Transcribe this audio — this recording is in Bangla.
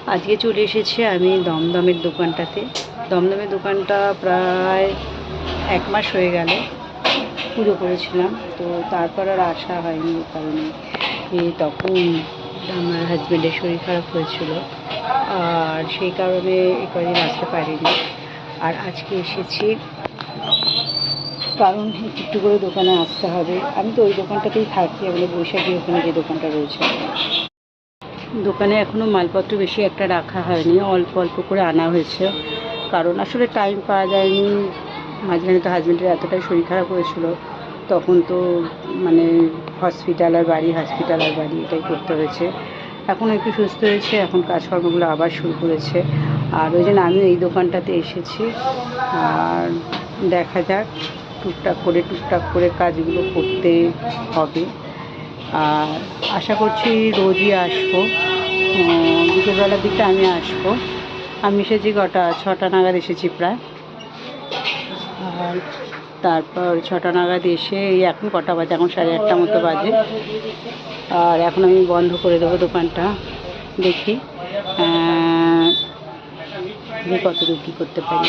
আজকে চলে এসেছি আমি দমদমের দোকানটাতে। দমদমের দোকানটা প্রায় 1 মাস হয়ে গেল পুজো করেছিলাম, তো তারপর আর আসা হয়নি। কারণে তখন আমার হাজব্যান্ডের শরীর খারাপ হয়েছিল, আর সেই কারণে কদিন আসতে পারিনি। আর আজকে এসেছি কারণ একটু করে দোকানে আসতে হবে। আমি তো ওই দোকানটাতেই থাকি, আমাদের বৈশাখী ওখানে যে দোকানটা রয়েছে। দোকানে এখনও মালপত্র বেশি একটা রাখা হয়নি, অল্প অল্প করে আনা হয়েছে, কারণ আসলে টাইম পাওয়া যায়নি। মাঝখানে তো হাজব্যান্ডের এতটাই শরীর খারাপ হয়েছিল, তখন তো মানে হসপিটাল আর বাড়ি এটাই করতে হয়েছে। এখন একটু সুস্থ হয়েছে, এখন কাজকর্মগুলো আবার শুরু করেছে। আর ওই জন্য আমি এই দোকানটাতে এসেছি। আর দেখা যাক, টুকটাক করে কাজগুলো করতে হবে। আর আশা করছি রোজই আসবো, বিকেলবেলার দিকটা আমি আসবো। আমি এসেছি 6টা নাগাদ এসেছি প্রায়। আর তারপর 6টা নাগাদ এসে এখন কটা বাজে, এখন 8:30 মতো বাজে। আর এখন আমি বন্ধ করে দেবো দোকানটা। দেখি কতদূর কী করতে পারি।